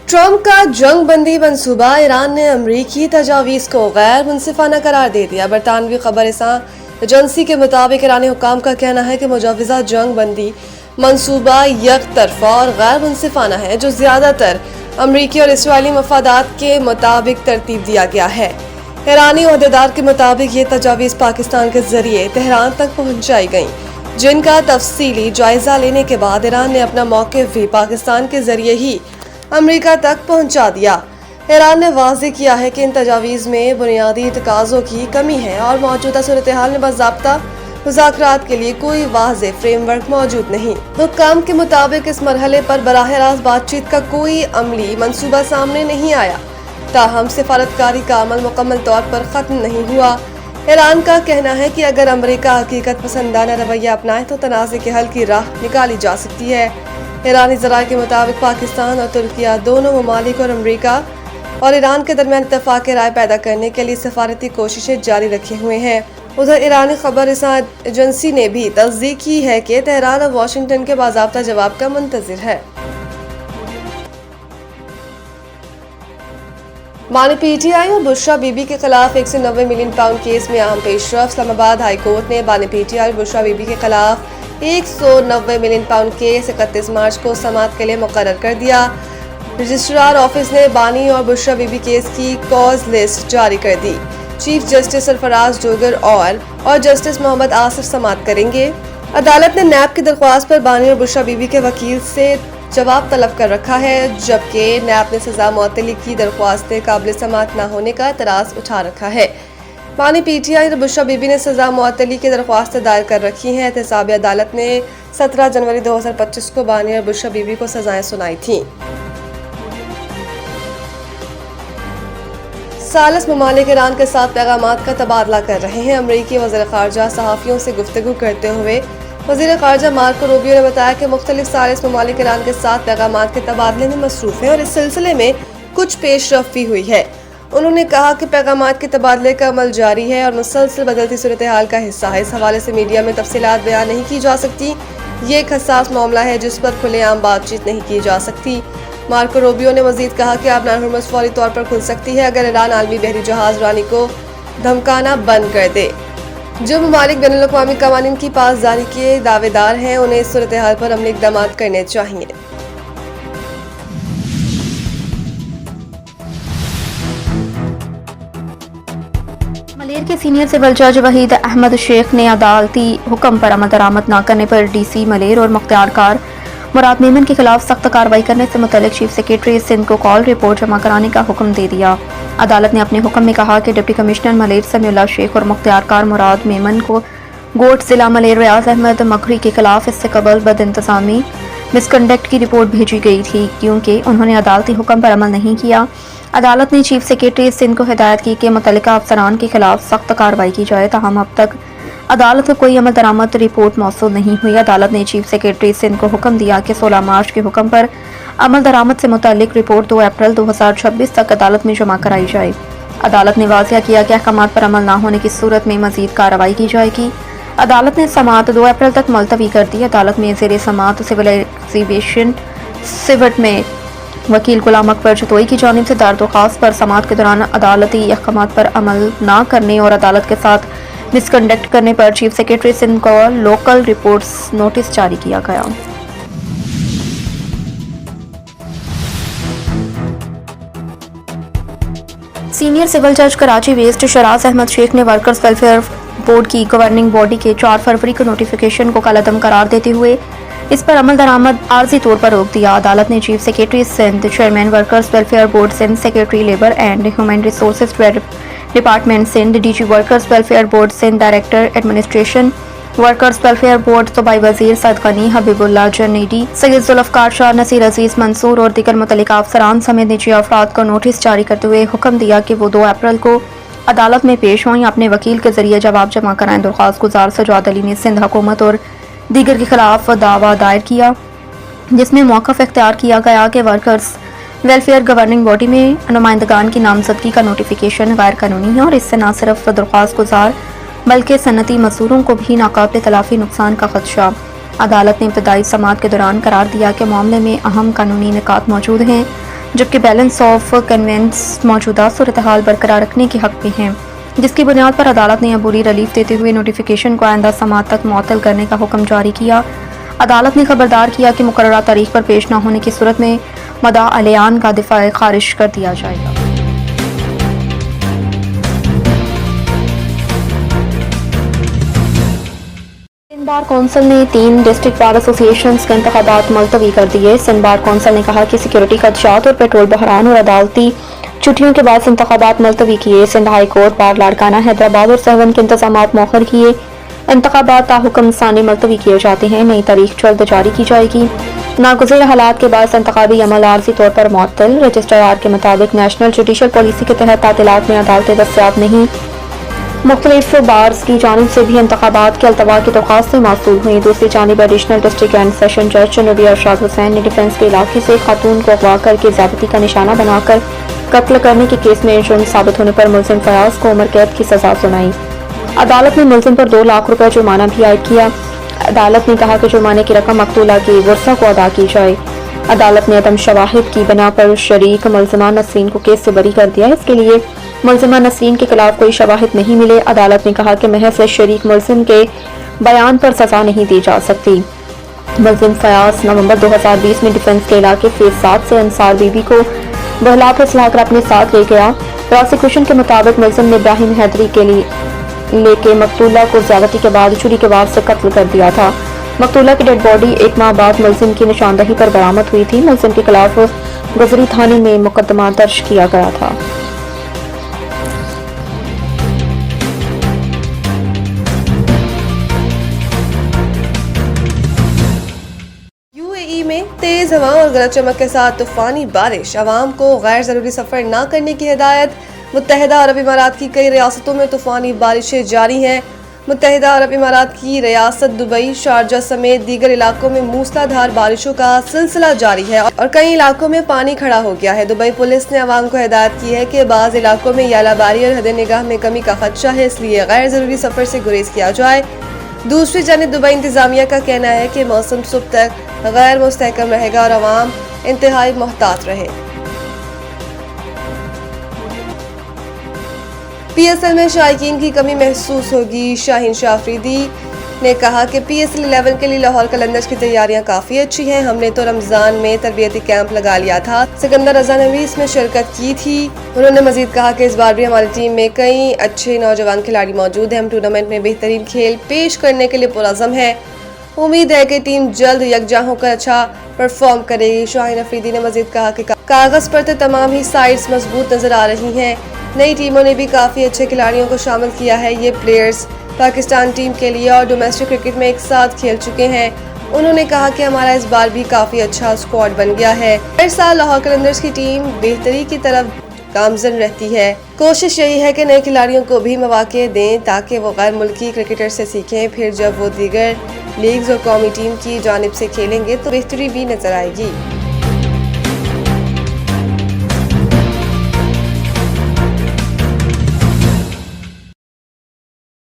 Trump का जंग बंदी मंसूबा ईरान ने अमरीकी तजावीज़ को गैर मुनसिफाना करार दे दिया। बरतानवी खबरसां एजेंसी के मुताबिक ईरानी हुक्काम का कहना है कि मुजवज़ा जंग बंदी मंसूबा यक तरफा और गैर मुनसिफाना है, जो ज़्यादातर अमरीकी और इसराइली मफादात के मुताबिक तरतीब दिया गया है। ईरानी ओहदेदार के मुताबिक ये तजावीज़ पाकिस्तान के जरिए तेहरान तक पहुँचाई गईं, जिनका तफसीली जायजा लेने के बाद ईरान ने अपना मौक़िफ़ भी पाकिस्तान के जरिए ही अमेरिका तक पहुंचा दिया। ईरान ने वाज़ेह किया है कि इन तजावीज़ में बुनियादी तकाज़ों की कमी है और मौजूदा सूरत-ए-हाल में बाज़ाब्ता मुज़ाकरात के लिए कोई वाज़ेह फ्रेमवर्क मौजूद नहीं। हुक्काम के मुताबिक इस मरहले पर बराह रास्त बातचीत का कोई अमली मंसूबा सामने नहीं आया, ताहम सिफारतकारी का अमल मुकम्मल तौर पर ख़त्म नहीं हुआ। ईरान का कहना है कि अगर अमेरिका हकीकत पसंदाना रवैया अपनाए तो तनाज़े के हल की राह निकाली जा सकती है। ईरानी ज़राए के मुताबिक पाकिस्तान और तुर्किया दोनों ममालिक और अमेरिका और ईरान के दरमियान इत्तफ़ाक़ राय पैदा करने के लिए सफारती कोशिशें जारी रखे हुए हैं। उधर ईरानी खबरसां एजेंसी ने भी तस्दीक की है कि तेहरान और वाशिंगटन के बाज़ाब्ता जवाब का मुंतज़िर है। मानी पीटीआई और बुशरा बीबी के खिलाफ 190 मिलियन पाउंड केस में अहम पेशरफ। इस्लामाबाद हाई कोर्ट ने बानी पीटीआई और बुशरा बीबी के खिलाफ 190 मिलियन पाउंड केस 31 मार्च को समाअत के लिए मुकर्रर कर दिया। रजिस्ट्रार ऑफिस ने बानी और बुशरा बीबी केस की कॉज लिस्ट जारी कर दी। चीफ जस्टिस सरफराज जोगर और जस्टिस मोहम्मद आसिफ समाअत करेंगे। अदालत ने नैब की दरख्वास्त पर बानी और बुशरा बीबी के वकील से जवाब तलब कर रखा है, जबकि नैब ने सजा मुअत्तली की दरख्वास्त काबिल समाअत न होने का एतराज़ उठा रखा है। बानी पीटीआई और बुशरा बीबी ने सजा मुअत्तली की दरख्वास्त दायर कर रखी हैं। एहतसाबी अदालत ने 17 जनवरी 2025 को बानी और बुशरा बीबी को सजाएं सुनाई थीं। सालिस ममालिक ईरान के साथ पैगामात का तबादला कर रहे हैं। अमरीकी वज़ीर ख़ारजा सहाफ़ियों से गुफ्तगू करते हुए वज़ीर ख़ारजा मार्को रूबियो ने बताया कि मुख्तलिफ सालिस ममालिक ईरान के साथ पैगामात के तबादले में मसरूफ़ हैं और इस सिलसिले में कुछ पेशरफ़ी हुई है। उन्होंने कहा कि पैगामात के तबादले का अमल जारी है और मुसलसल बदलती सूरत-ए-हाल का हिस्सा है। इस हवाले से मीडिया में तफसीलात बयान नहीं की जा सकती। ये एक हसास मामला है जिस पर खुलेआम बातचीत नहीं की जा सकती। मार्को रूबियो ने मजीद कहा कि आबनार हुर्मुज़ फौरी तौर पर खुल सकती है अगर ईरान आलमी बहरी जहाज रानी को धमकाना बंद कर दे। जो ममालिक बैनुल-अक़वामी क़वानीन की पासदारी के दावेदार हैं, उन्हें इस सूरत-ए-हाल पर अमली इक़दाम करने चाहिए। मलेर के सीनियर सिविल जज वहीद अहमद शेख ने अदालती हुक्म पर अमल दरामद न करने पर डीसी मलेर और मुख्तियारकार मुराद मेमन के खिलाफ सख्त कार्रवाई करने से मुतल्लिक चीफ सेक्रेटरी सिंध को कॉल रिपोर्ट जमा कराने का हुक्म दे दिया। अदालत ने अपने हुक्म में कहा कि डिप्टी कमिश्नर मलेर समीउल्लाह शेख और मुख्तियारकार मुराद मेमन को गोट जिला मलेर रियाज अहमद मकरी के खिलाफ इससे कबल बदइंतज़ामी मिसकंडक्ट की रिपोर्ट भेजी गई थी, क्योंकि उन्होंने अदालती हुक्म पर अमल नहीं किया। अदालत ने चीफ सेक्रेटरी सिंध को हिदायत की कि मुतल्लिका अफसरान के खिलाफ सख्त कार्रवाई की जाए, ताहम अब तक अदालत को कोई अमल दरामद रिपोर्ट मौसूल नहीं हुई। अदालत ने चीफ सेक्रेटरी सिंध को हुक्म दिया कि 16 मार्च के हुक्म पर अमल दरामद से मुतल्लिक रिपोर्ट 2 अप्रैल 2026 तक अदालत में जमा कराई जाए। अदालत ने वाज़ेह किया कि अहकामात पर अमल न होने की सूरत में मजीद कार्रवाई की जाएगी। अदालत ने समाअत 2 अप्रैल तक मुलतवी कर दी। अदालत में ज़ेरे समाअत सिविल एग्जीबिशन सिवट में वकील गुलाम अकबर जतोई की जानिब से दायर दरख्वास्त पर समाअत के दौरान अदालती अहकामात पर अमल न करने और अदालत के साथ मिसकंडक्ट करने पर चीफ सेक्रेटरी सिंध को लोकल रिपोर्ट्स नोटिस जारी किया गया। सीनियर सिविल जज कराची वेस्ट शराज अहमद शेख ने वर्कर्स वेलफेयर बोर्ड की गवर्निंग बॉडी के 4 फरवरी को नोटिफिकेशन को कलअदम करार देते हुए इस पर अमल दरामद आर्जी तौर पर रोक दिया। अदालत ने chief secretary Sindh, chairman workers welfare board Sindh, secretary labour and human resources department Sindh, DG workers welfare board Sindh, director administration workers welfare board, सूबाई वजीर सईद गनी, हबीबुल्लाह जनीडी, सैयद जुल्फ़कार शाह, नसीर अजीज मंसूर और दीगर मुतल्लिका अफसरान समेत निजी अफराद को नोटिस जारी करते हुए हुक्म दिया कि वो 2 अप्रैल को अदालत में पेश हों या अपने वकील के जरिए जवाब जमा कराएं। दरख्वास्त गुजार सजाद अली ने सिंध हुकूमत और दीगर के खिलाफ दावा दायर किया, जिसमें मौक़िफ़ इख्तियार किया गया कि वर्कर्स वेलफेयर गवर्निंग बॉडी में नुमाइंदगान की नामजदगी का नोटिफिकेशन गैर कानूनी है और इससे न सिर्फ दरख्वास्त गुजार बल्कि सनती मजदूरों को भी नाकाबिल तलाफी नुकसान का खदशा। अदालत ने इब्तदाई समाअत के दौरान करार दिया कि मामले में अहम कानूनी निकात मौजूद हैं, जबकि बैलेंस ऑफ कन्वेंस मौजूदा सूरत-हाल बरकरार रखने के हक में है, जिसकी बुनियाद पर अदालत ने अबूरी रिलीफ देते हुए नोटिफिकेशन को आइंदा समाअत तक मुअत्तल करने का हुक्म जारी किया। अदालत ने खबरदार किया कि मुकर्ररा तारीख पर पेश न होने की सूरत में मदा अलियान का दिफा खारिज कर दिया जाएगा। सिंध बार कौंसिल ने 3 डिस्ट्रिक्ट बार एसोसिएशंस के इंतखाबात मुलतवी कर दिए। सिंध बार कौंसिल ने कहा कि सिक्योरिटी खदशात और पेट्रोल बहरान और अदालती छुट्टियों के बाद इंतखाबात मुलतवी किए। Sindh high court bar Larkana, Hyderabad और सहवन के इंतजामात मौखर किए। इंतखाबात ताहुक्म सानी मुलतवी किए जाते हैं। नई तारीख जल्द जारी की जाएगी। नागुज़ीर हालात के बाद इंतखाबी अमल आर्जी तौर पर मुअत्तल। रजिस्ट्रार के मुताबिक नेशनल जुडिशल पॉलिसी के तहत तातीलात में अदालतें दस्तयाब नहीं। मुख्तलिफ बार्स की जानिब से भी इंतखाबात के अल्तवा की दरख्वास्तें मौसूल हुई। दूसरी जानिब एडिशनल डिस्ट्रिक्ट एंड सेशन जज जनूबी अरशाद हुसैन ने डिफेंस के इलाके से खातून को अगवा करके ज्यादती का निशाना बनाकर कत्ल करने के केस में जुर्म साबित होने पर मुलजिम फयाज को उम्र कैद की सजा सुनाई। अदालत ने मुलजिम पर 2 लाख रुपए जुर्माना भी आयद किया। अदालत ने कहा कि जुर्माने की रकम मकतूला की वर्सा को अदा की जाए। अदालत ने अदम शवाहिद की बिना पर शरीक मुलजिमा नसरीन को केस से बरी कर दिया। इसके लिए मुलजिमा नसरीन के खिलाफ कोई शवाहिद नहीं मिले। अदालत ने कहा कि महज शरीक मुलजिम के बयान पर सजा नहीं दी जा सकती। मुलजिम फयाज नवंबर 2020 में डिफेंस के इलाके फेज 7 से अंसार बीबी को बहला पर सलाहकर अपने साथ ले गया। प्रोसिक्यूशन के मुताबिक मुलजिम ने इब्राहिम हैदरी के लिए लेके मकतूला को ज्यादती के बाद छुरी के वार से कत्ल कर दिया था। मकतूला की डेड बॉडी 1 माह बाद मुलजिम की निशानदही पर बरामद हुई थी। मुलजिम के खिलाफ गुजरी थाने में मुकदमा दर्ज किया गया था। यूएई में तेज हवा और गरज चमक के साथ तूफानी बारिश, अवाम को गैर जरूरी सफर न करने की हिदायत। मुत्तहिदा अरब इमारात की कई रियासतों में तूफानी बारिशें जारी हैं। मुत्तहिदा अरब इमारात की रियासत दुबई, शारजा समेत दीगर इलाकों में मूसलाधार बारिशों का सिलसिला जारी है और कई इलाकों में पानी खड़ा हो गया है। दुबई पुलिस ने अवाम को हिदायत की है कि बाज़ इलाकों में यालाबारी और हद निगाह में कमी का खदशा है, इसलिए गैर जरूरी सफर से गुरेज किया जाए। दूसरी जानिब दुबई इंतजामिया का कहना है कि मौसम सुबह तक गैर मुस्तहकम रहेगा और अवाम इंतहाई मोहतात रहे। PSL में शायकीन की कमी महसूस होगी। शाहीन शाह अफरीदी ने कहा कि PSL 11 के लिए लाहौर कलंदर्स की तैयारियां काफ़ी अच्छी हैं। हमने तो रमज़ान में तरबियती कैंप लगा लिया था। सिकंदर रज़ा ने भी इसमें शिरकत की थी। उन्होंने मजीद कहा कि इस बार भी हमारी टीम में कई अच्छे नौजवान खिलाड़ी मौजूद हैं। हम टूर्नामेंट में बेहतरीन खेल पेश करने के लिए पुरअज़म हैं। उम्मीद है कि टीम जल्द यकजा होकर अच्छा परफॉर्म करेगी। शाहीन अफरीदी ने मजीद कहा कि कागज़ पर तो तमाम ही साइड्स मजबूत नजर आ रही हैं। नई टीमों ने भी काफ़ी अच्छे खिलाड़ियों को शामिल किया है। ये प्लेयर्स पाकिस्तान टीम के लिए और डोमेस्टिक क्रिकेट में एक साथ खेल चुके हैं। उन्होंने कहा कि हमारा इस बार भी काफ़ी अच्छा स्क्वाड बन गया है। हर साल लाहौर कलंदर्स की टीम बेहतरी की तरफ गामजन रहती है। कोशिश यही है कि नए खिलाड़ियों को भी मौके दें ताकि वो गैर मुल्की क्रिकेटर से सीखें। फिर जब वो दीगर लीग्स और कौमी टीम की जानिब से खेलेंगे तो बेहतरी भी नजर आएगी।